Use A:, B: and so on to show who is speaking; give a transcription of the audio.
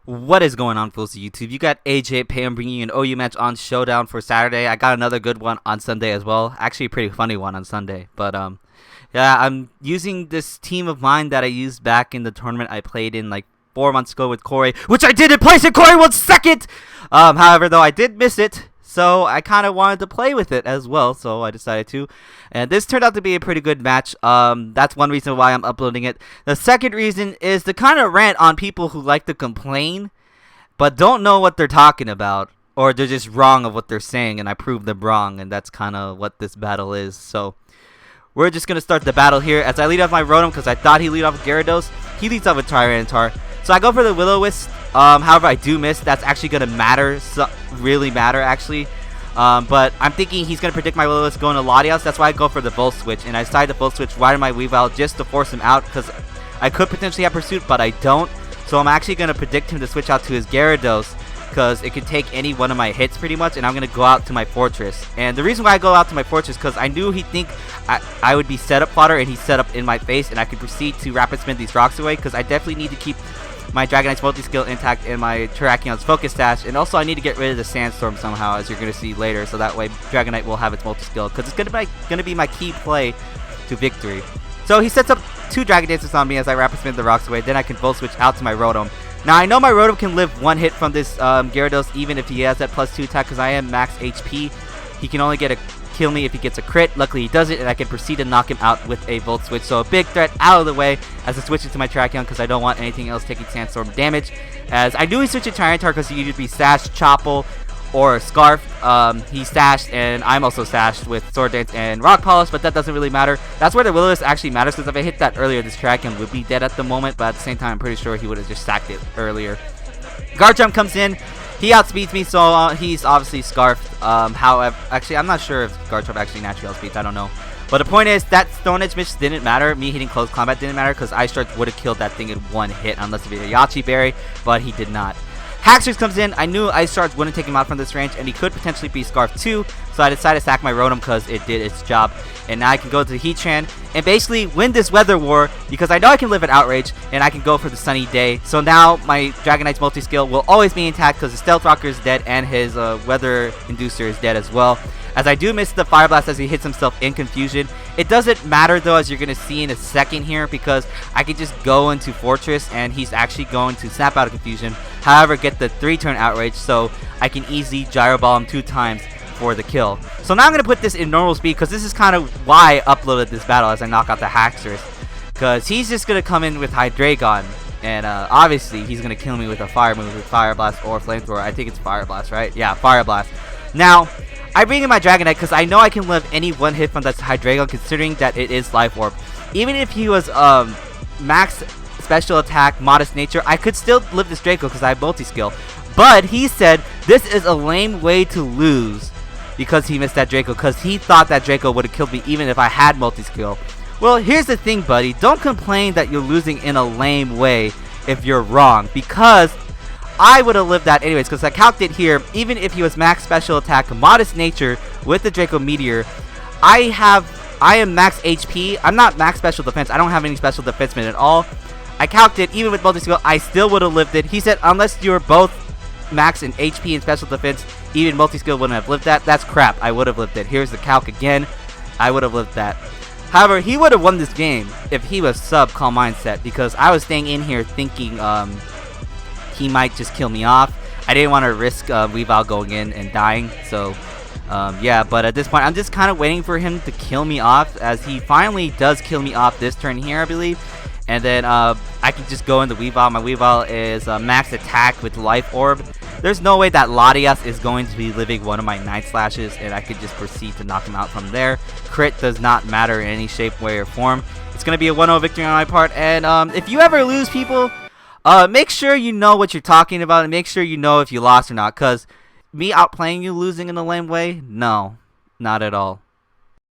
A: What is going on, fools of YouTube? You got AJ Pam bringing you an OU match on Showdown for Saturday. I got another good one on Sunday as well. Actually, a pretty funny one on Sunday. But yeah, I'm using this team of mine that I used back in the tournament I played in like 4 months ago with Corey, which I didn't place in Corey 1 second. However, though I did miss it, so I kind of wanted to play with it as well, so I decided to. And this turned out to be a pretty good match. That's one reason why I'm uploading it. The second reason is to kind of rant on people who like to complain, but don't know what they're talking about, or they're just wrong of what they're saying, and I prove them wrong, and that's kind of what this battle is. So we're just going to start the battle here as I lead off my Rotom because I thought he'd lead off with Gyarados. He leads off with Tyranitar. So I go for the Will-O-Wisp. However, I do miss. That's actually going to matter, really matter actually. But I'm thinking he's going to predict my Will-O-Wisp going to Latias. That's why I go for the Volt Switch. And I decided the Volt Switch right in my Weavile just to force him out because I could potentially have Pursuit, but I don't. So I'm actually going to predict him to switch out to his Gyarados because it can take any one of my hits pretty much. And I'm going to go out to my Fortress. And the reason why I go out to my Fortress because I knew he'd think I would be setup fodder and he's set up in my face. And I could proceed to Rapid Spin these rocks away because I definitely need to keep my Dragonite's multi-skill intact and my Terrakions focus dash, and also I need to get rid of the Sandstorm somehow, as you're going to see later, so that way Dragonite will have its multi-skill, because it's going to be my key play to victory. So he sets up two Dragon Dances on me as I Rapid Spin the rocks away, then I can Volt Switch out to my Rotom. Now I know my Rotom can live one hit from this Gyarados even if he has that +2 attack, because I am max HP. He can only kill me if he gets a crit. Luckily he does it, and I can proceed to knock him out with a Volt Switch. So a big threat out of the way as I switch into my Terrakion because I don't want anything else taking Sandstorm damage. As I knew he switched to Tyranitar because he either be Sash, Chople, or Scarf. He's stashed, and I'm also stashed with Sword Dance and Rock Polish, but that doesn't really matter. That's where the Will-O-Wisp actually matters, because if I hit that earlier, this Terrakion would be dead at the moment, but at the same time, I'm pretty sure he would have just sacked it earlier. Guard Jump comes in. He outspeeds me, so he's obviously Scarfed. However, actually, I'm not sure if Guard Jump actually naturally outspeeds. I don't know. But the point is, that Stone Edge miss didn't matter. Me hitting close combat didn't matter, because Ice Charge would have killed that thing in one hit, unless it be a Yachi Berry, but he did not. Haxorus comes in. I knew Ice Charge wouldn't take him out from this range, and he could potentially be Scarfed too, so I decided to sack my Rotom because it did its job. And now I can go to the Heatran and basically win this weather war because I know I can live at Outrage and I can go for the Sunny Day. So now my Dragonite's multi-skill will always be intact because his Stealth Rocker is dead and his Weather Inducer is dead as well. As I do miss the Fire Blast as he hits himself in confusion. It doesn't matter though, as you're going to see in a second here, because I can just go into Fortress and he's actually going to snap out of confusion. However, get the 3-turn Outrage, so I can easily Gyro Ball him 2 times for the kill. So now I'm going to put this in normal speed because this is kind of why I uploaded this battle as I knock out the Haxorus. Because he's just going to come in with Hydreigon. And obviously he's going to kill me with a fire move with Fire Blast or Flamethrower. I think it's Fire Blast, right? Yeah, Fire Blast. Now, I bring in my Dragonite because I know I can live any one hit from that Hydreigon, considering that it is Life Orb. Even if he was max special attack, modest nature, I could still live this Draco because I have multi-skill. But he said this is a lame way to lose because he missed that Draco, because he thought that Draco would have killed me even if I had multi-skill. Well, here's the thing, buddy. Don't complain that you're losing in a lame way if you're wrong, because I would have lived that anyways, because I calced it here. Even if he was max special attack, modest nature with the Draco Meteor, I am max HP. I'm not max special defense. I don't have any special defenseman at all. I calced it, even with multi-skill, I still would have lived it. He said unless you're both max in HP and special defense, even multi-skill wouldn't have lived that. That's crap. I would have lived it. Here's the calc again. I would have lived that. However, he would have won this game if he was sub Calm Mindset, because I was staying in here thinking he might just kill me off. I didn't want to risk Weavile going in and dying, so yeah, but at this point I'm just kind of waiting for him to kill me off, as he finally does kill me off this turn here, I believe. And then I can just go into Weavile. My Weavile is max attack with Life Orb. There's no way that Latias is going to be living one of my Night Slashes, and I could just proceed to knock him out from there. Crit does not matter in any shape, way, or form. It's going to be a 1-0 victory on my part. And if you ever lose, people, make sure you know what you're talking about, and make sure you know if you lost or not. Because me outplaying you losing in a lame way, no, not at all.